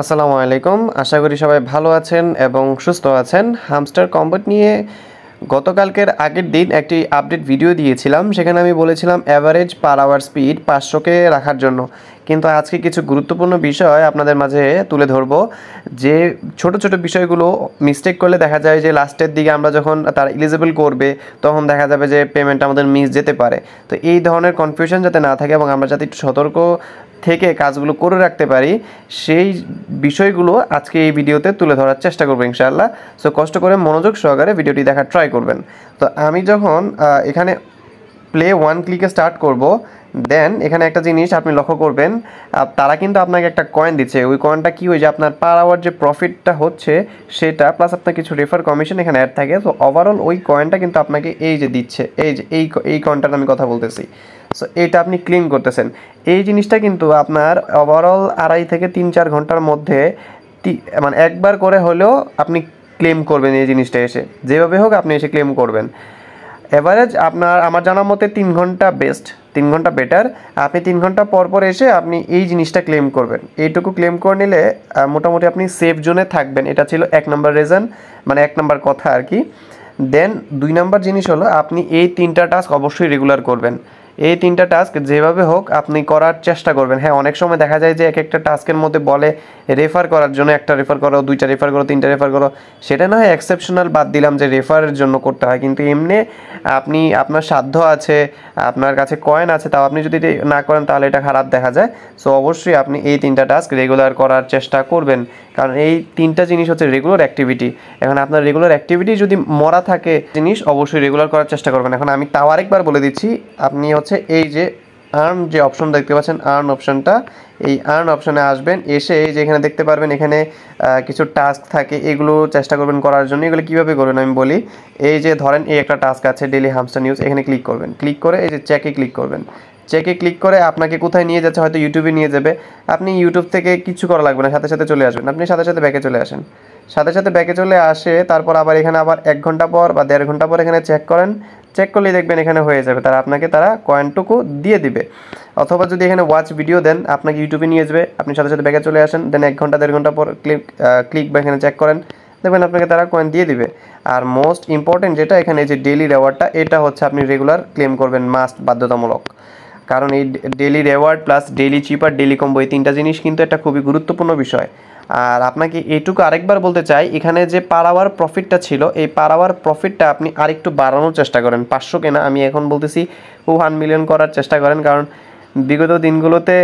আসসালামু আলাইকুম। আশা করি সবাই ভালো আছেন এবং সুস্থ আছেন। হামস্টার কম্বোট নিয়ে গতকালকের আগের দিন একটি আপডেট ভিডিও দিয়েছিলাম। সেখানে আমি বলেছিলাম অ্যাভারেজ পার আওয়ার স্পিড 500-কে রাখার জন্য। কিন্তু আজকে কিছু গুরুত্বপূর্ণ বিষয় আপনাদের মাঝে তুলে ধরবো, যে ছোট ছোট বিষয়গুলো মিস্টেক করলে দেখা যায় যে লাস্টের দিকে আমরা যখন তারা এলিজিবল করবে তখন দেখা যাবে যে পেমেন্ট আমাদের মিস যেতে পারে। তো এই ধরনের কনফিউশন যাতে না থাকে এবং আমরা যাতে একটু সতর্ক থেকে কাজগুলো করে রাখতে পারি, সেই বিষয়গুলো আজকে এই ভিডিওতে তুলে ধরার চেষ্টা করবো ইনশাআল্লাহ। সো কষ্ট করে মনোযোগ সহকারে ভিডিওটি দেখার ট্রাই করবেন। তো আমি যখন এখানে প্লে 1 ক্লিকে স্টার্ট করব, দেন এখানে একটা জিনিস আপনি লক্ষ্য করবেন, তারা কিন্তু আপনাকে একটা কয়েন দিচ্ছে। ওই কয়েনটা কী হয়েছে, আপনার পার আওয়ার যে প্রফিটটা হচ্ছে সেটা প্লাস আপনার কিছু রেফার কমিশন এখানে অ্যাড থাকে। তো ওভারঅল ওই কয়েনটা কিন্তু আপনাকে এই যে দিচ্ছে, এই যে এই কয়েনটার আমি কথা বলতেছি। সো এটা আপনি ক্লেম করতেছেন। এই জিনিসটা কিন্তু আপনার ওভারঅল 2.5 থেকে 3-4 ঘন্টার মধ্যে মানে একবার করে হলেও আপনি ক্লেম করবেন। এই জিনিসটা এসে যেভাবে হোক আপনি এসে ক্লেম করবেন। এভারেজ আপনার আমার জানার মতে 3 ঘন্টা বেস্ট, 3 ঘন্টা বেটার। আপনি 3 ঘন্টা পর পর এসে আপনি এই জিনিসটা ক্লেম করবেন। এইটুকু ক্লেম করে নিলে মোটামুটি আপনি সেফ জোনে থাকবেন। এটা ছিল 1 নম্বর রিজন, মানে 1 নম্বর কথা আর কি। দেন 2 নম্বর জিনিস হলো আপনি এই 3টা টাস্ক অবশ্যই রেগুলার করবেন। এই 3টা টাস্ক যেভাবে হোক আপনি করার চেষ্টা করবেন। হ্যাঁ, অনেক সময় দেখা যায় যে এক একটা টাস্কের মধ্যে বলে রেফার করার জন্য, 1টা রেফার করো, 2টা রেফার করো, 3টা রেফার করো। সেটা না হয় এক্সেপশনাল বাদ দিলাম যে রেফারের জন্য করতে হয়, কিন্তু এমনি আপনি আপনার সাধ্য আছে, আপনার কাছে কয়েন আছে, তাও আপনি যদি না করেন তাহলে এটা খারাপ দেখা যায়। সো অবশ্যই আপনি এই 3টা টাস্ক রেগুলার করার চেষ্টা করবেন, কারণ এই 3টা জিনিস হচ্ছে রেগুলার অ্যাক্টিভিটি। এখন আপনার রেগুলার অ্যাক্টিভিটি যদি মরা থাকে জিনিস, অবশ্যই রেগুলার করার চেষ্টা করবেন। এখন আমি তাও আরেকবার বলে দিচ্ছি, আপনি হচ্ছে এই যে আর্ন যে অপশন দেখতে পাচ্ছেন, আর্ন অপশনটা, এই আর্ন অপশনে আসবেন। এসে এই যে এখানে দেখতে পারবেন এখানে কিছু টাস্ক থাকে, এগুলো চেষ্টা করবেন করার জন্য। এগুলো কীভাবে করবেন আমি বলি। এই যে ধরেন এই একটা টাস্ক আছে ডেইলি হামস্টার নিউজ, এখানে ক্লিক করবেন। ক্লিক করে এই যে চেকে ক্লিক করবেন। চেকে ক্লিক করে আপনাকে কোথায় নিয়ে যাচ্ছে, হয়তো ইউটিউবে নিয়ে যাবে। আপনি ইউটিউব থেকে কিছু করা লাগবে না, সাথে সাথে চলে আসবেন। আপনি সাথে সাথে ব্যাকে চলে আসেন, সাথে সাথে ব্যাকে চলে আসে। তারপর আবার এখানে আবার 1 ঘন্টা পর বা 1.5 ঘন্টা পর এখানে চেক করেন। চেক করলেই দেখবেন এখানে হয়ে যাবে, তারা কয়েনটুকু দিয়ে দিবে। অথবা যদি এখানে ওয়াচ ভিডিও দেন, আপনাকে ইউটিউবে নিয়ে যাবে। আপনি সাথে সাথে ব্যাকে চলে আসেন, দেন 1 ঘন্টা 1.5 ঘন্টা পর ক্লিক বা এখানে চেক করেন, দেখবেন আপনাকে তারা কয়েন দিয়ে দিবে। আর মোস্ট ইম্পর্টেন্ট যেটা এখানে যে ডেইলি রেওয়ার্ডটা, এটা হচ্ছে আপনি রেগুলার ক্লেম করবেন, মাস্ট, বাধ্যতামূলক। কারণ এই ডেইলি রেওয়ার্ড প্লাস ডেইলি চিপার ডেইলি কম্বো, এই 3টা জিনিস কিন্তু একটা খুবই গুরুত্বপূর্ণ বিষয়। আর আপনাকে এইটুকু আরেকবার বলতে চাই, এখানে যে পার আওয়ার প্রফিটটা ছিল, এই পার আওয়ার প্রফিটটা আপনি আরেকটু বাড়ানোর চেষ্টা করেন। 500 না, আমি এখন বলতেছি 1 মিলিয়ন করার চেষ্টা করেন। কারণ বিগত দিনগুলোতে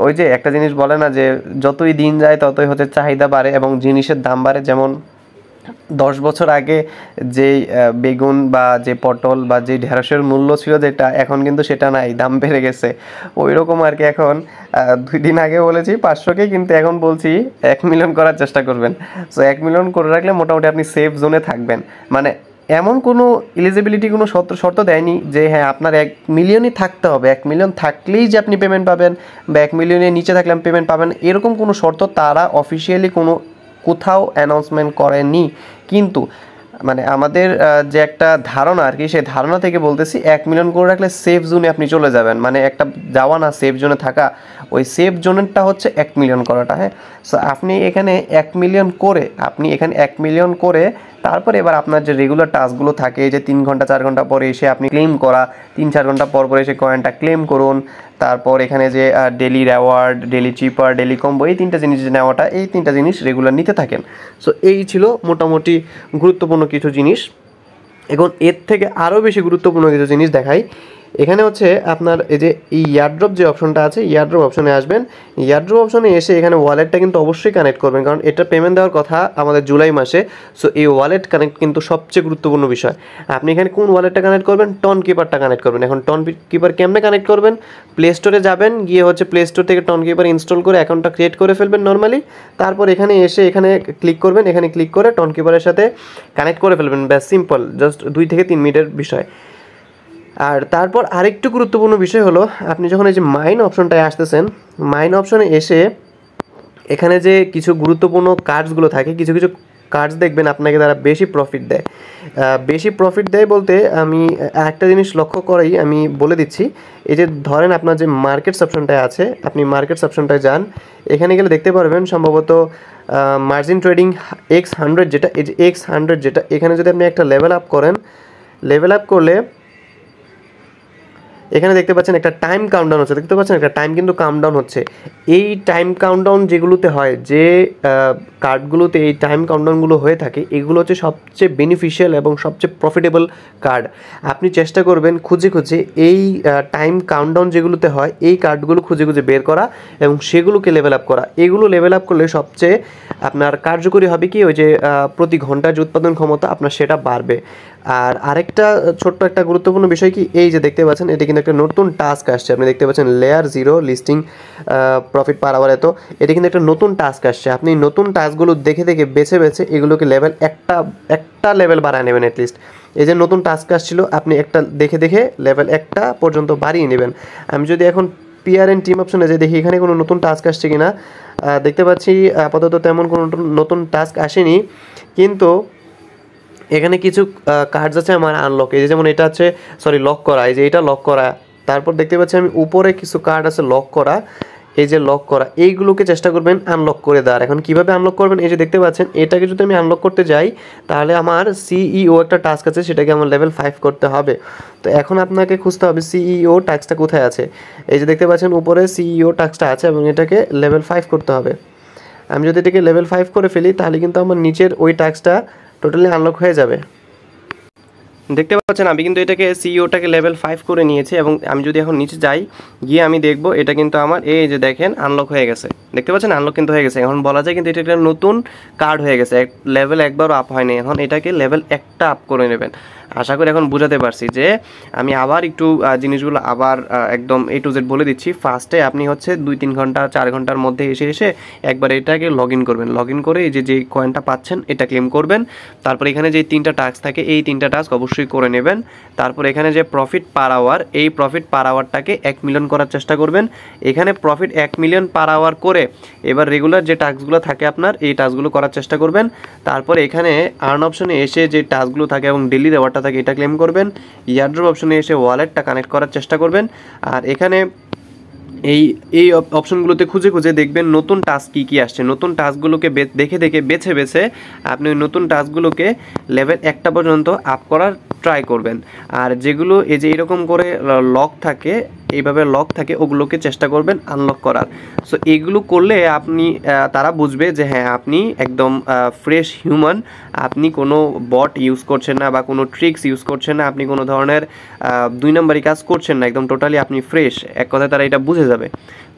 ওই যে একটা জিনিস বলে না, যে যতই দিন যায় ততই হচ্ছে চাহিদা বাড়ে এবং জিনিসের দাম বাড়ে। যেমন 10 বছর আগে যেই বেগুন বা যে পটল বা যে ঢেঁড়সের মূল্য ছিল যেটা, এখন কিন্তু সেটা নাই, দাম বেড়ে গেছে। ওই রকম আর কি। এখন 2 দিন আগে বলেছি 500-কে, কিন্তু এখন বলছি 1 মিলিয়ন করার চেষ্টা করবেন। সো 1 মিলিয়ন করে রাখলে মোটামুটি আপনি সেফ জোনে থাকবেন। মানে এমন কোনো এলিজিবিলিটি কোনো শর্ত দেয়নি যে হ্যাঁ আপনার 1 মিলিয়নই থাকতে হবে, 1 মিলিয়ন থাকলেই যে আপনি পেমেন্ট পাবেন বা 1 মিলিয়নের নিচে থাকলে আপনি পেমেন্ট পাবেন, এরকম কোনো শর্ত তারা অফিসিয়ালি কোথাও অ্যানাউন্সমেন্ট করেনি। কিন্তু মানে আমাদের যে একটা ধারণা আর কি, সেই ধারণা থেকে বলতেছি 1 মিলিয়ন করে রাখলে সেফ জোনে আপনি চলে যাবেন। মানে একটা যাওয়া না, সেফ জোনে থাকা, ওই সেফ জোনেরটা হচ্ছে 1 মিলিয়ন করাটা। হ্যাঁ, সো আপনি এখানে 1 মিলিয়ন করে, তারপরে এবার আপনার যে রেগুলার টাস্কগুলো থাকে, যে 3 ঘন্টা 4 ঘন্টা পরে এসে আপনি ক্লেম করা, 3-4 ঘন্টা পর পর এসে কয়েনটা ক্লেম করুন। তারপর এখানে যে ডেলি রেওয়ার্ড, ডেলি চিপার, ডেলি কম্বো, এই 3টা জিনিস নেওয়াটা, এই 3টা জিনিস রেগুলার নিতে থাকেন। সো এই ছিল মোটামুটি গুরুত্বপূর্ণ কিছু জিনিস। এখন এর থেকে আরও বেশি গুরুত্বপূর্ণ কিছু জিনিস দেখাই। এখানে হচ্ছে আপনার এই যে ইয়ারড্রপ যে অপশনটা আছে, ইয়ারড্রপ অপশনে আসবেন। ইয়ারড্রপ অপশনে এসে এখানে ওয়ালেটটা কিন্তু অবশ্যই কানেক্ট করবেন, কারণ এটা পেমেন্ট দেওয়ার কথা আমাদের জুলাই মাসে। সো এই ওয়ালেট কানেক্ট কিন্তু সবচেয়ে গুরুত্বপূর্ণ বিষয়। আপনি এখানে কোন ওয়ালেটটা কানেক্ট করবেন? টন কিপারটা কানেক্ট করবেন। এখন টন কিপার কেমনে কানেক্ট করবেন? প্লে স্টোরে যাবেন, গিয়ে হচ্ছে প্লে স্টোর থেকে টন কিপার ইনস্টল করে অ্যাকাউন্টটা ক্রিয়েট করে ফেলবেন নর্মালি। তারপর এখানে এসে এখানে ক্লিক করবেন, এখানে ক্লিক করে টন কিপারের সাথে কানেক্ট করে ফেলবেন। ব্যাস, সিম্পল, জাস্ট 2 থেকে 3 মিনিটের বিষয়। আর তারপর আরেকটু গুরুত্বপূর্ণ বিষয় হলো, আপনি যখন এই যে মাইন অপশনটায় আসতেছেন, মাইন অপশনে এসে এখানে যে কিছু গুরুত্বপূর্ণ কার্ডসগুলো থাকে, কিছু কিছু কার্ডস দেখবেন আপনাকে তারা বেশি প্রফিট দেয়। বেশি প্রফিট দেয় বলতে আমি একটা জিনিস লক্ষ্য করেই আমি বলে দিচ্ছি। এই যে ধরেন আপনার যে মার্কেটস অপশনটায় আছে, আপনি মার্কেটস অপশনটায় যান, এখানে গেলে দেখতে পারবেন সম্ভবত মার্জিন ট্রেডিং X100 যেটা, এই যে X100 যেটা, এখানে যদি আপনি একটা লেভেল আপ করেন, লেভেল আপ করলে এখানে দেখতে পাচ্ছেন একটা টাইম কাউন্টডাউন হচ্ছে, দেখতে পাচ্ছেন একটা টাইম কিন্তু কাউন্টডাউন হচ্ছে। এই টাইম কাউন্টডাউন যেগুলোতে হয়, যে কার্ডগুলোতে এই টাইম কাউন্টডাউনগুলো হয়ে থাকে, এগুলো হচ্ছে সবচেয়ে বেনিফিশিয়াল এবং সবচেয়ে প্রফিটেবল কার্ড। আপনি চেষ্টা করবেন খুঁজে খুঁজে এই টাইম কাউন্টডাউন যেগুলোতে হয় এই কার্ডগুলো খুঁজে খুঁজে বের করা এবং সেগুলোকে লেভেল আপ করা। এগুলো লেভেল আপ করলে সবচেয়ে আপনার কার্যকরী হবে কি, ওই যে প্রতি ঘন্টার যে উৎপাদন ক্ষমতা আপনার সেটা বাড়বে। আর আরেকটা ছোট্ট একটা গুরুত্বপূর্ণ বিষয় কি, এই যে দেখতে পাচ্ছেন এটা কিন্তু একটা নতুন টাস্ক আসছে, আপনি দেখতে পাচ্ছেন layer 0 listing profit per hour এত, এটা কিন্তু একটা নতুন টাস্ক আসছে। আপনি নতুন টাস্কগুলো দেখে দেখে বেছে বেছে এগুলোকে লেভেল একটা লেভেল বাড়ায় নেবেন অ্যাটলিস্ট। এই যে নতুন টাস্ক আসছিল, আপনি একটা দেখে দেখে লেভেল 1টা পর্যন্ত বাড়িয়ে নেবেন। আমি যদি এখন PRN টিম অপশনে যে দেখি এখানে কোনো নতুন টাস্ক আসছে কিনা, দেখতে পাচ্ছি আপাতত তেমন কোনো নতুন টাস্ক আসেনি, কিন্তু এখানে কিছু কার্ডস আছে আমার আনলক। এই যে যেমন এটা আছে, সরি লক করা, এই যে এটা লক করা। তারপর দেখতে পাচ্ছি আমি উপরে কিছু কার্ড আছে লক করা, এই যে লক করা, এইগুলোকে চেষ্টা করবেন আনলক করে দেওয়ার। এখন কিভাবে আনলক করবেন, এই যে দেখতে পাচ্ছেন এটাকে যদি আমি আনলক করতে যাই তাহলে আমার CEO একটা টাস্ক আছে, সেটাকে আমার লেভেল 5 করতে হবে। তো এখন আপনাকে খুঁজতে হবে CEO টাস্কটা কোথায় আছে। এই যে দেখতে পাচ্ছেন উপরে CEO টাস্কটা আছে এবং এটাকে লেভেল 5 করতে হবে। আমি যদি এটাকে লেভেল 5 করে ফেলি তাহলে কিন্তু আমার নিচের ওই টাস্কটা টোটালি আনলক হয়ে যাবে। দেখতে পাচ্ছেন আমি কিন্তু এটাকে CEOটাকে লেভেল 5 করে নিয়েছি এবং আমি যদি এখন নিচে যাই, গিয়ে আমি দেখব এটা কিন্তু আমার এই যে দেখেন আনলক হয়ে গেছে। দেখতে পাচ্ছেন আনলক কিন্তু হয়ে গেছে। এখন বলা যায় কিন্তু এটা একটা নতুন কার্ড হয়ে গেছে, লেভেল একবারও আপ হয়নি। এখন এটাকে লেভেল 1টা আপ করে নেবেন। আশা করি এখন বুঝাতে পারছি যে আমি আবার একটু জিনিসগুলো আবার একদম A to Z বলে দিচ্ছি। ফার্স্টে আপনি হচ্ছে 2-3 ঘন্টা 4 ঘন্টার মধ্যে এসে একবার এটাকে লগ ইন করবেন। লগ ইন করে এই যে কয়েনটা পাচ্ছেন এটা ক্লেম করবেন। তারপর এখানে যে 3টা টাস্ক থাকে এই 3টা টাস্ক অবশ্যই করে নেবেন। তারপর এখানে যে প্রফিট পার আওয়ার, এই প্রফিট পার আওয়ারটাকে 1 মিলিয়ন করার চেষ্টা করবেন। এখানে প্রফিট 1 মিলিয়ন পার আওয়ার করে এবার রেগুলার যে টাস্কগুলো থাকে আপনার এই টাস্কগুলো করার চেষ্টা করবেন। তারপর এখানে আর্ন অপশনে এসে যে টাস্কগুলো থাকে এবং ডেইলি রেওয়ার্ডটা থাকে এটা ক্লেম করবেন। ইয়ারড্রপ অপশনে এসে ওয়ালেটটা কানেক্ট করার চেষ্টা করবেন। আর এখানে এই অপশনগুলোতে খুঁজে খুঁজে দেখবেন নতুন টাস্ক কী আসছে। নতুন টাস্কগুলোকে দেখে দেখে বেছে বেছে আপনি ওই নতুন টাস্কগুলোকে লেভেল 1টা পর্যন্ত আপ করার ট্রাই করবেন। আর যেগুলো এই যে এরকম করে লক থাকে, এইভাবে লক থাকে, ওগুলোকে চেষ্টা করবেন আনলক করার। সো এগুলো করলে আপনি তারা বুঝবে যে হ্যাঁ আপনি একদম ফ্রেশ হিউম্যান, আপনি কোনো বট ইউজ করছেন না বা কোনো ট্রিক্স ইউজ করছেন না, আপনি কোনো ধরনের 2 নম্বরই কাজ করছেন না, একদম টোটালি আপনি ফ্রেশ। এক কথায় তারা এটা বুঝে যাবে।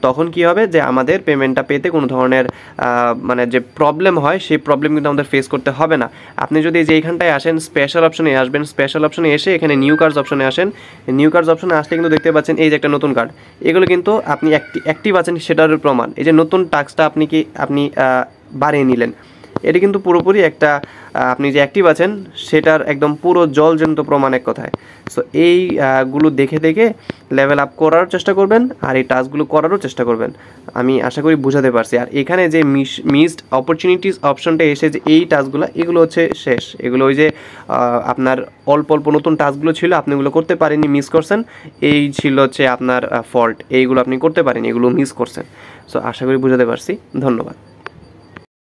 তখন কি হবে যে আমাদের পেমেন্টটা পেতে কোনো ধরনের মানে যে প্রবলেম হয় সেই প্রবলেম কিন্তু আমাদের ফেস করতে হবে না। আপনি যদি যে এইখানটায় আসেন স্পেশাল অপশনে আসবেন, স্পেশাল অপশনে এসে এখানে নিউ কার্ডস অপশনে আসেন। নিউ কার্ডস অপশনে আসলে কিন্তু দেখতে পাচ্ছেন এই যে একটা নতুন কার্ড, এগুলো কিন্তু আপনি অ্যাক্টিভ আছেন সেটার প্রমাণ। এই যে নতুন টাস্কটা আপনি বাড়িয়ে নিলেন, এটা কিন্তু পুরোপুরি একটা আপনি যে অ্যাক্টিভ আছেন সেটার একদম পুরো জলজন্ত প্রমাণ এক কথায়। সো এইগুলো দেখে দেখে লেভেল আপ করার চেষ্টা করবেন আর এই টাস্কগুলো করারও চেষ্টা করবেন। আমি আশা করি বুঝাতে পারছি। আর এখানে যে মিসড অপরচুনিটিস অপশনটা এসে যে এই টাস্কগুলো, এগুলো হচ্ছে শেষ। এগুলো ওই যে আপনার অল্প অল্প নতুন টাস্কগুলো ছিল, আপনি এগুলো করতে পারেননি, মিস করছেন, এই ছিল হচ্ছে আপনার ফল্ট। এইগুলো আপনি করতে পারেননি, এগুলো মিস করছেন। সো আশা করি বুঝাতে পারছি। ধন্যবাদ।